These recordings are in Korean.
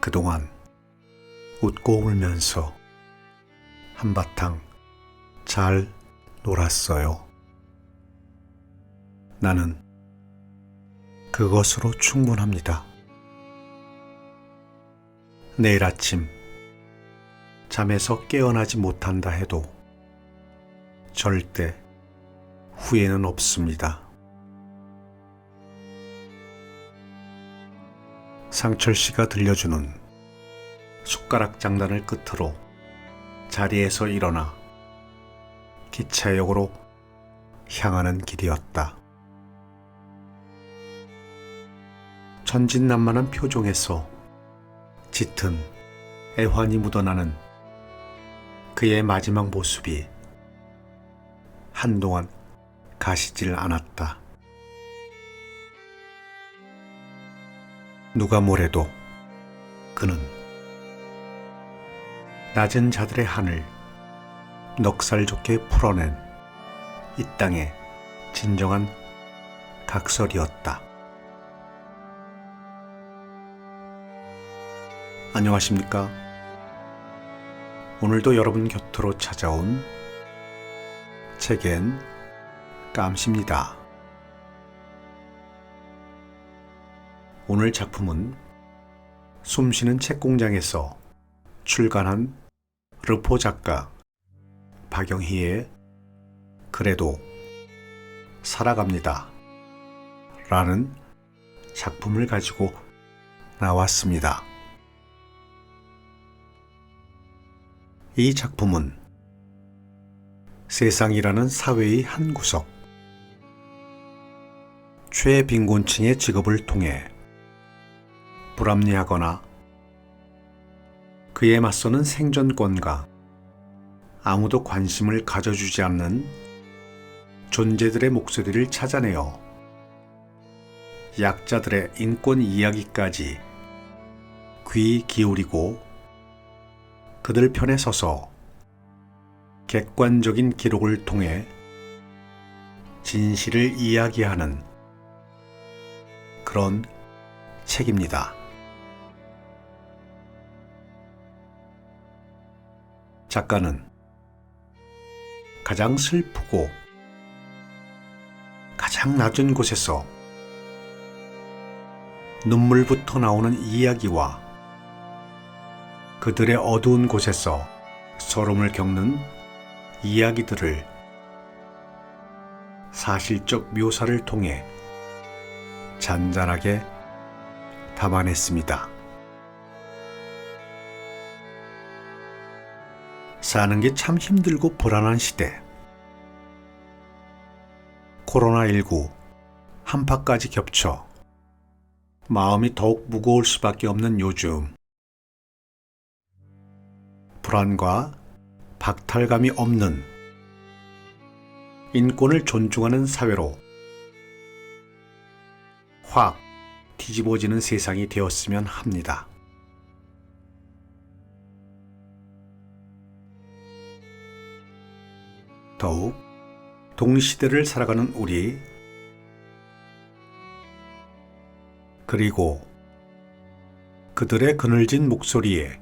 그동안 웃고 울면서 한바탕 잘 놀았어요. 나는 그것으로 충분합니다. 내일 아침 잠에서 깨어나지 못한다 해도 절대 후회는 없습니다. 상철 씨가 들려주는 숟가락 장단을 끝으로 자리에서 일어나 기차역으로 향하는 길이었다. 천진난만한 표정에서 짙은 애환이 묻어나는 그의 마지막 모습이 한동안 가시질 않았다. 누가 뭐래도 그는 낮은 자들의 한을 넉살 좋게 풀어낸 이 땅의 진정한 각설이었다. 안녕하십니까? 오늘도 여러분 곁으로 찾아온 책엔 깜시입니다. 오늘 작품은 숨쉬는 책공장에서 출간한 르포 작가 박영희의 그래도 살아갑니다 라는 작품을 가지고 나왔습니다. 이 작품은 세상이라는 사회의 한 구석, 최빈곤층의 직업을 통해 불합리하거나 그에 맞서는 생존권과 아무도 관심을 가져주지 않는 존재들의 목소리를 찾아내어 약자들의 인권 이야기까지 귀 기울이고 그들 편에 서서 객관적인 기록을 통해 진실을 이야기하는 그런 책입니다. 작가는 가장 슬프고 가장 낮은 곳에서 눈물부터 나오는 이야기와 그들의 어두운 곳에서 서름을 겪는 이야기들을 사실적 묘사를 통해 잔잔하게 담아냈습니다. 사는 게 참 힘들고 불안한 시대, 코로나19 한파까지 겹쳐 마음이 더욱 무거울 수밖에 없는 요즘, 불안과 박탈감이 없는 인권을 존중하는 사회로 확 뒤집어지는 세상이 되었으면 합니다. 더욱 동시대를 살아가는 우리, 그리고 그들의 그늘진 목소리에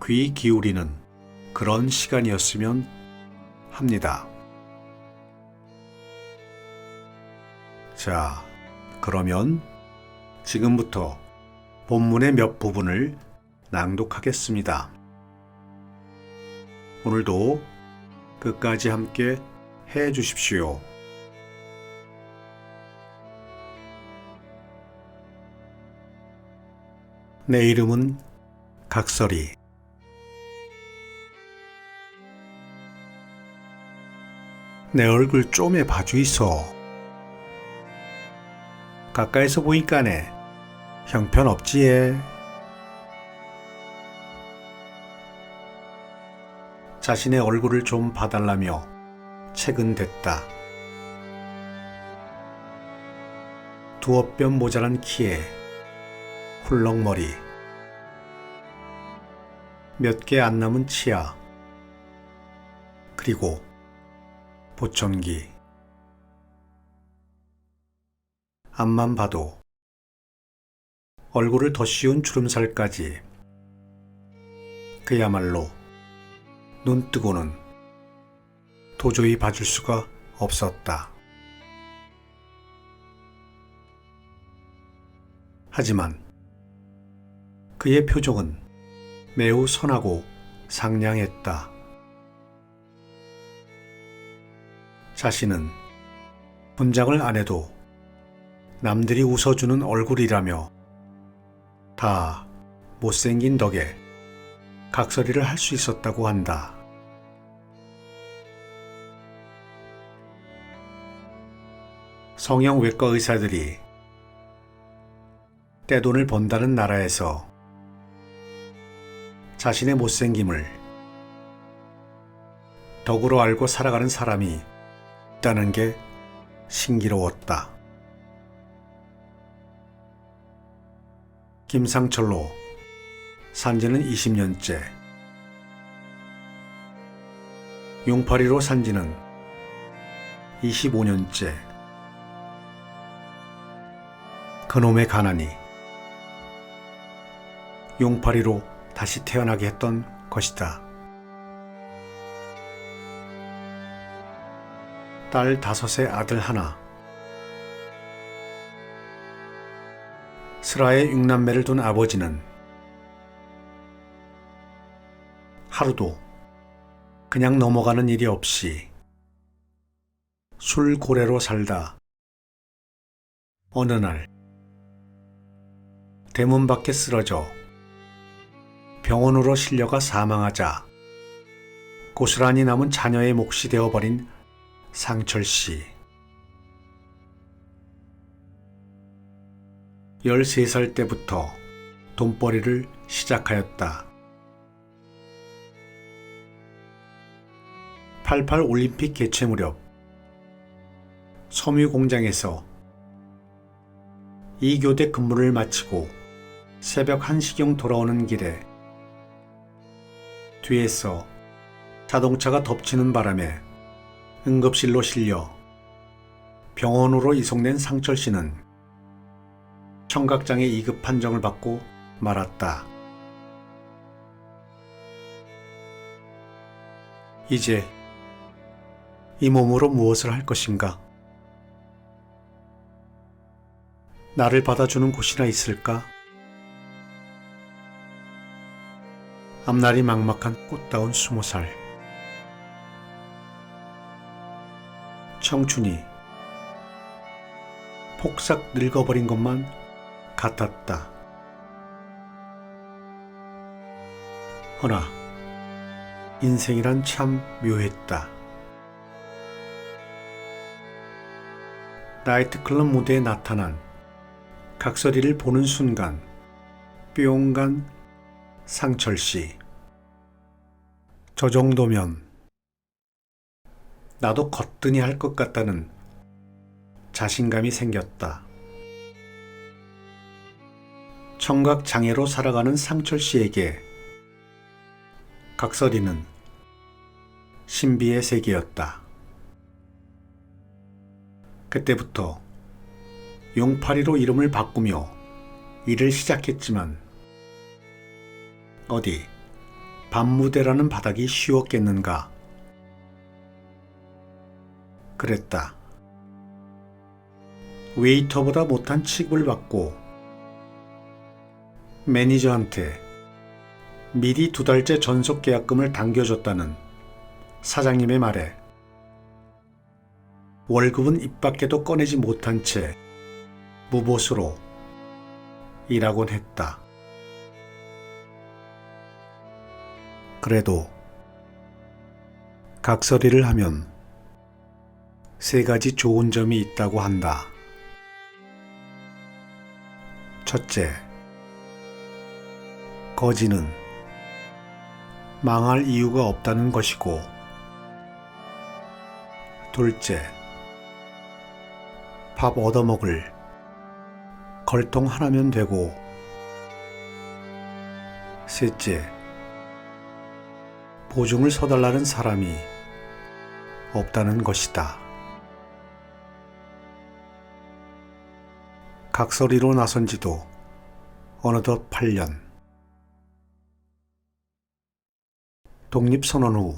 귀 기울이는 그런 시간이었으면 합니다. 자, 그러면 지금부터 본문의 몇 부분을 낭독하겠습니다. 오늘도 끝까지 함께 해 주십시오. 내 이름은 각설이. 내 얼굴 좀에 봐주이소. 가까이서 보니까네 형편없지에. 자신의 얼굴을 좀 봐달라며 책은 댔다. 두어 뼘 모자란 키에 훌렁머리, 몇 개 안 남은 치아, 그리고 보청기. 앞만 봐도 얼굴을 더 씌운 주름살까지 그야말로 눈 뜨고는 도저히 봐줄 수가 없었다. 하지만 그의 표정은 매우 선하고 상냥했다. 자신은 분장을 안 해도 남들이 웃어주는 얼굴이라며 다 못생긴 덕에 각설이를 할 수 있었다고 한다. 성형외과 의사들이 떼돈을 번다는 나라에서 자신의 못생김을 덕으로 알고 살아가는 사람이 있다는 게 신기로웠다. 김상철로 산지는 20년째, 용팔이로 산지는 25년째. 그놈의 가난이 용팔이로 다시 태어나게 했던 것이다. 딸 5의 아들 하나, 슬하에 6남매를 둔 아버지는 하루도 그냥 넘어가는 일이 없이 술고래로 살다 어느 날 대문 밖에 쓰러져 병원으로 실려가 사망하자 고스란히 남은 자녀의 몫이 되어버린 상철씨. 13살 때부터 돈벌이를 시작하였다. 88 올림픽 개최 무렵 섬유 공장에서 2교대 근무를 마치고 새벽 1시경 돌아오는 길에 뒤에서 자동차가 덮치는 바람에 응급실로 실려 병원으로 이송된 상철 씨는 청각장애 2급 판정을 받고 말았다. 이제 이 몸으로 무엇을 할 것인가? 나를 받아주는 곳이나 있을까? 앞날이 막막한 꽃다운 20살. 청춘이 폭삭 늙어버린 것만 같았다. 허나 인생이란 참 묘했다. 나이트클럽 무대에 나타난 각설이를 보는 순간 뿅 간 상철씨. 저 정도면 나도 거뜬히 할 것 같다는 자신감이 생겼다. 청각장애로 살아가는 상철씨에게 각설이는 신비의 세계였다. 그때부터 용팔이로 이름을 바꾸며 일을 시작했지만 어디 밤무대라는 바닥이 쉬웠겠는가? 그랬다. 웨이터보다 못한 취급을 받고 매니저한테 미리 2달째 전속 계약금을 당겨줬다는 사장님의 말에 월급은 입 밖에도 꺼내지 못한 채 무보수로 일하곤 했다. 그래도 각설이를 하면 3가지 좋은 점이 있다고 한다. 첫째, 거지는 망할 이유가 없다는 것이고, 둘째, 밥 얻어먹을 걸통 하나면 되고, 셋째, 보증을 서달라는 사람이 없다는 것이다. 각설이로 나선 지도 어느덧 8년. 독립선언 후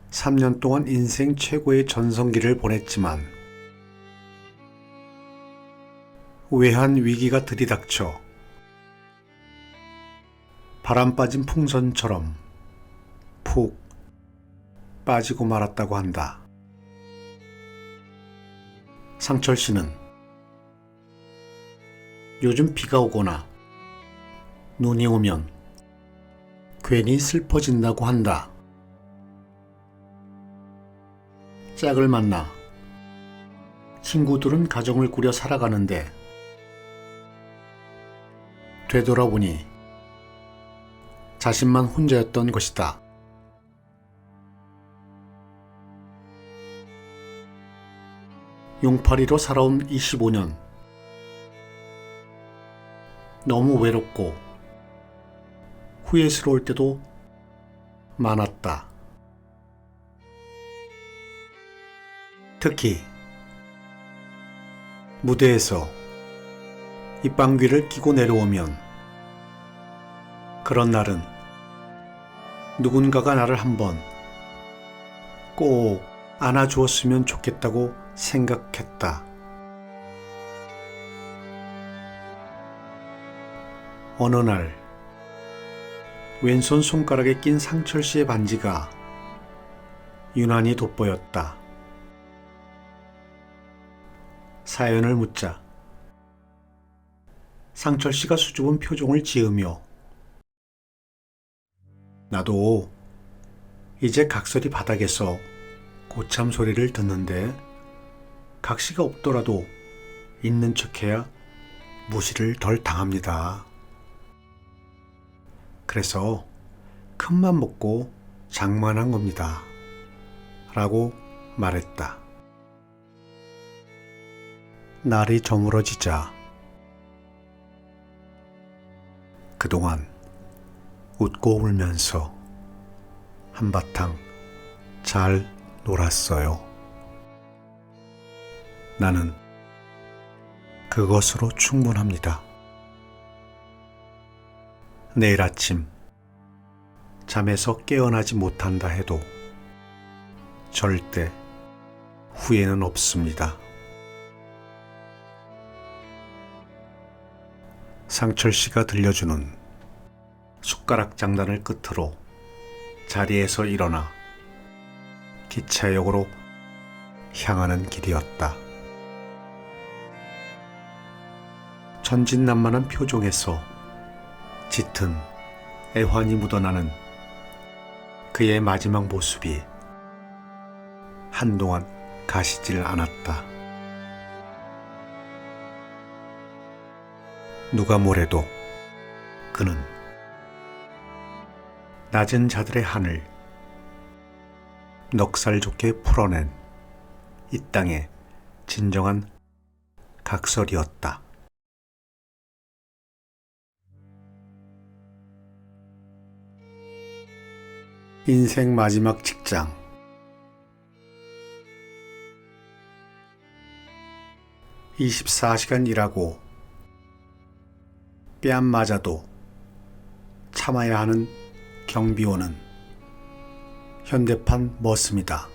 3년 동안 인생 최고의 전성기를 보냈지만 외환 위기가 들이닥쳐 바람 빠진 풍선처럼 푹 빠지고 말았다고 한다. 상철 씨는 요즘 비가 오거나 눈이 오면 괜히 슬퍼진다고 한다. 짝을 만나 친구들은 가정을 꾸려 살아가는데 되돌아보니 자신만 혼자였던 것이다. 용팔이로 살아온 25년. 너무 외롭고 후회스러울 때도 많았다. 특히 무대에서 입방귀를 끼고 내려오면 그런 날은 누군가가 나를 한번 꼭 안아주었으면 좋겠다고 생각했다. 어느 날 왼손 손가락에 낀 상철 씨의 반지가 유난히 돋보였다. 사연을 묻자 상철 씨가 수줍은 표정을 지으며 나도 이제 각설이 바닥에서 고참 소리를 듣는데 각시가 없더라도 있는 척해야 무시를 덜 당합니다. 그래서 큰맘 먹고 장만한 겁니다. 라고 말했다. 날이 저물어지자 그동안 웃고 울면서 한바탕 잘 놀았어요. 나는 그것으로 충분합니다. 내일 아침 잠에서 깨어나지 못한다 해도 절대 후회는 없습니다. 상철 씨가 들려주는 숟가락 장단을 끝으로 자리에서 일어나 기차역으로 향하는 길이었다. 천진난만한 표정에서 짙은 애환이 묻어나는 그의 마지막 모습이 한동안 가시질 않았다. 누가 뭐래도 그는 낮은 자들의 한을 넉살 좋게 풀어낸 이 땅의 진정한 각설이었다. 인생 마지막 직장. (24시간) 일하고 뺨 맞아도 참아야 하는 경비원은 현대판 머슴이다.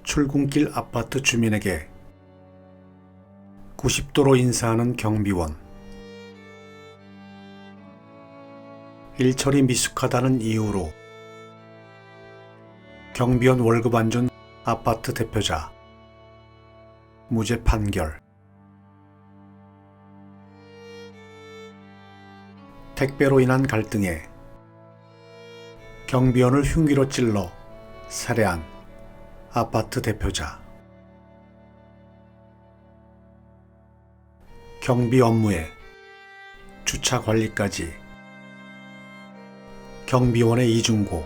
출근길 아파트 주민에게 90도로 인사하는 경비원. 일처리 미숙하다는 이유로 경비원 월급 안 준 아파트 대표자 무죄 판결. 택배로 인한 갈등에 경비원을 흉기로 찔러 살해한 아파트 대표자. 경비 업무에 주차 관리까지 경비원의 이중고.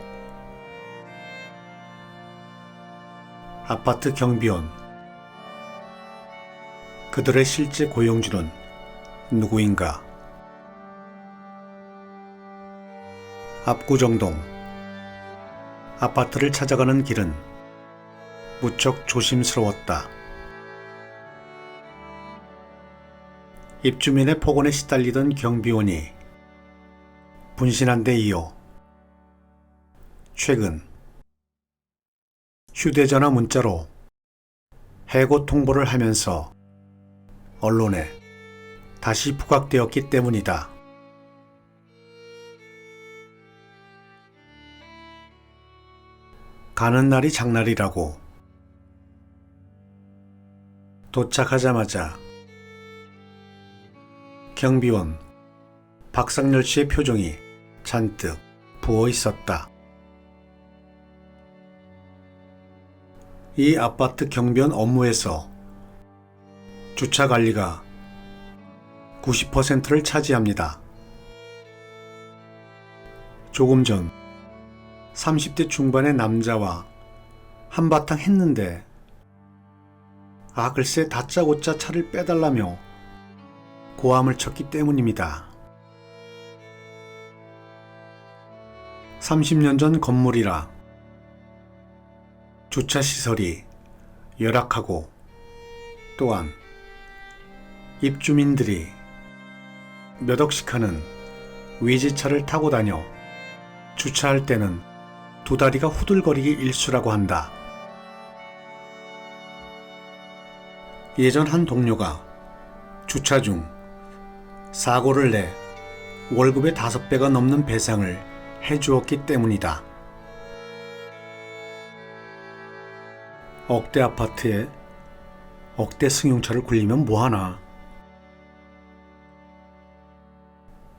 아파트 경비원. 그들의 실제 고용주는 누구인가? 압구정동. 아파트를 찾아가는 길은 무척 조심스러웠다. 입주민의 폭언에 시달리던 경비원이 분신한 데 이어 최근 휴대전화 문자로 해고 통보를 하면서 언론에 다시 부각되었기 때문이다. 가는 날이 장날이라고. 도착하자마자 경비원 박상렬 씨의 표정이 잔뜩 부어 있었다. 이 아파트 경비원 업무에서 주차 관리가 90%를 차지합니다. 조금 전 30대 중반의 남자와 한바탕 했는데 글쎄 다짜고짜 차를 빼달라며 고함을 쳤기 때문입니다. 30년 전 건물이라 주차시설이 열악하고 또한 입주민들이 몇 억씩 하는 외제차를 타고 다녀 주차할 때는 두 다리가 후들거리기 일쑤라고 한다. 예전 한 동료가 주차 중 사고를 내 월급의 5배가 넘는 배상을 해주었기 때문이다. 억대 아파트에 억대 승용차를 굴리면 뭐하나.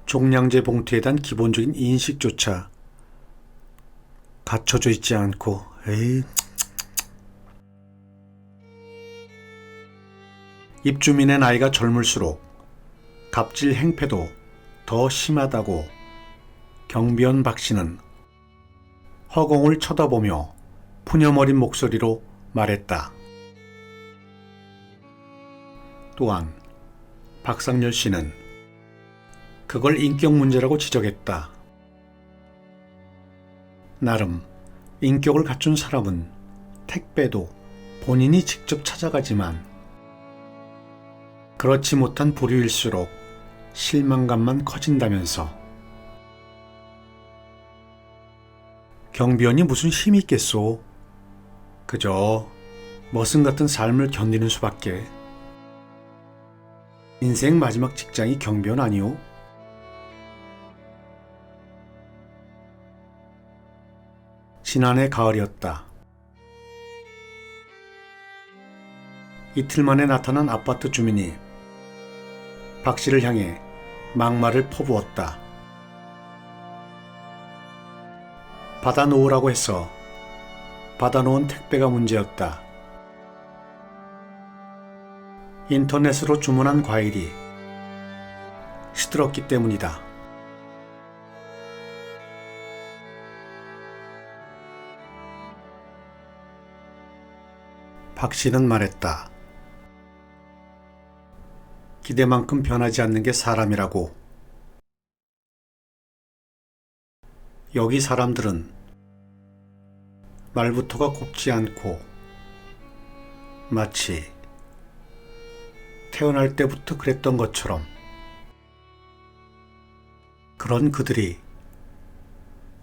종량제 봉투에 대한 기본적인 인식조차 갖춰져 있지 않고 입주민의 나이가 젊을수록 갑질 행패도 더 심하다고 경비원 박 씨는 허공을 쳐다보며 푸념어린 목소리로 말했다. 또한 박상렬 씨는 그걸 인격 문제라고 지적했다. 나름 인격을 갖춘 사람은 택배도 본인이 직접 찾아가지만 그렇지 못한 부류일수록 실망감만 커진다면서. 경비원이 무슨 힘이 있겠소. 그저 머슴 같은 삶을 견디는 수밖에. 인생 마지막 직장이 경비원 아니오? 지난해 가을이었다. 이틀 만에 나타난 아파트 주민이 박 씨를 향해 막말을 퍼부었다. 받아놓으라고 해서 받아놓은 택배가 문제였다. 인터넷으로 주문한 과일이 시들었기 때문이다. 박 씨는 말했다. 기대만큼 변하지 않는 게 사람이라고. 여기 사람들은 말부터가 곱지 않고 마치 태어날 때부터 그랬던 것처럼. 그런 그들이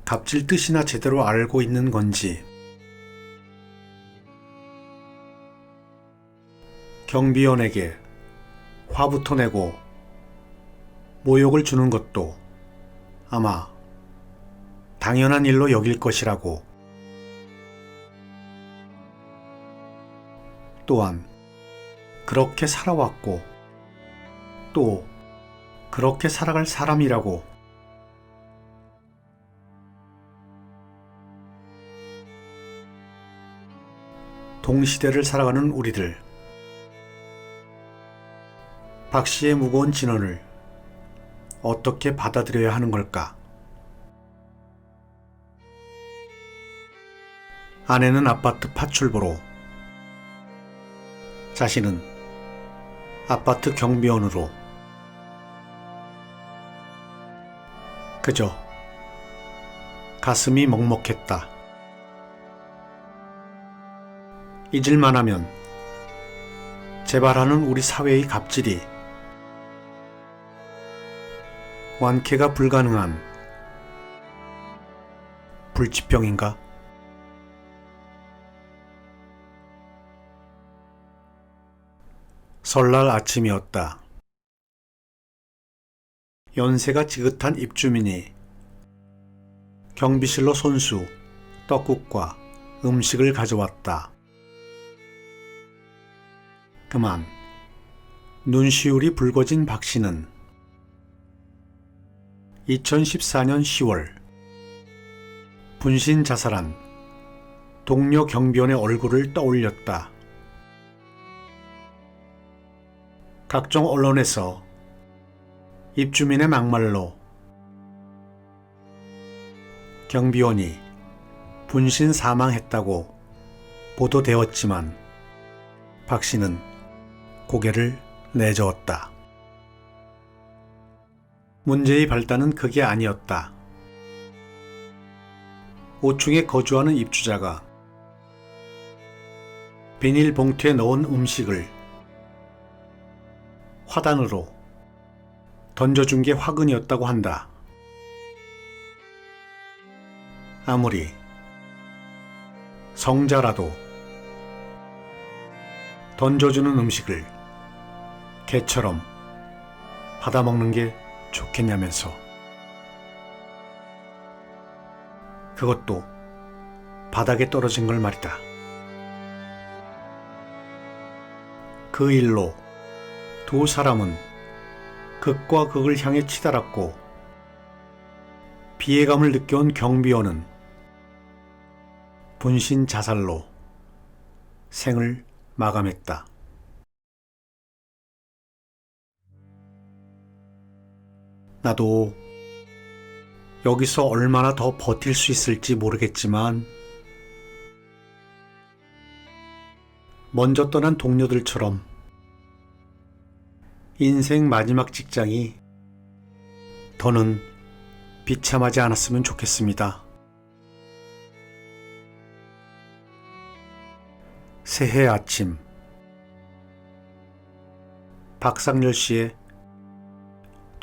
갑질 뜻이나 제대로 알고 있는 건지. 경비원에게 화부터 내고 모욕을 주는 것도 아마 당연한 일로 여길 것이라고. 또한 그렇게 살아왔고 또 그렇게 살아갈 사람이라고. 동시대를 살아가는 우리들. 박 씨의 무거운 진언을 어떻게 받아들여야 하는 걸까? 아내는 아파트 파출보로, 자신은 아파트 경비원으로. 그저 가슴이 먹먹했다. 잊을만 하면 재발하는 우리 사회의 갑질이 완쾌가 불가능한 불치병인가? 설날 아침이었다. 연세가 지긋한 입주민이 경비실로 손수, 떡국과 음식을 가져왔다. 그만 눈시울이 붉어진 박씨는 2014년 10월 분신 자살한 동료 경비원의 얼굴을 떠올렸다. 각종 언론에서 입주민의 막말로 경비원이 분신 사망했다고 보도되었지만 박씨는 고개를 내저었다. 문제의 발단은 그게 아니었다. 5층에 거주하는 입주자가 비닐봉투에 넣은 음식을 화단으로 던져준 게 화근이었다고 한다. 아무리 성자라도 던져주는 음식을 개처럼 받아먹는 게 좋겠냐면서. 그것도 바닥에 떨어진 걸 말이다. 그 일로 두 사람은 극과 극을 향해 치달았고 피해감을 느껴온 경비원은 분신 자살로 생을 마감했다. 나도 여기서 얼마나 더 버틸 수 있을지 모르겠지만 먼저 떠난 동료들처럼 인생 마지막 직장이 더는 비참하지 않았으면 좋겠습니다. 새해 아침 박상렬 씨의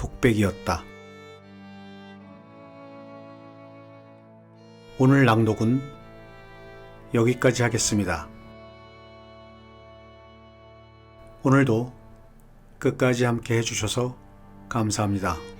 독백이었다. 오늘 낭독은 여기까지 하겠습니다. 오늘도 끝까지 함께 해주셔서 감사합니다.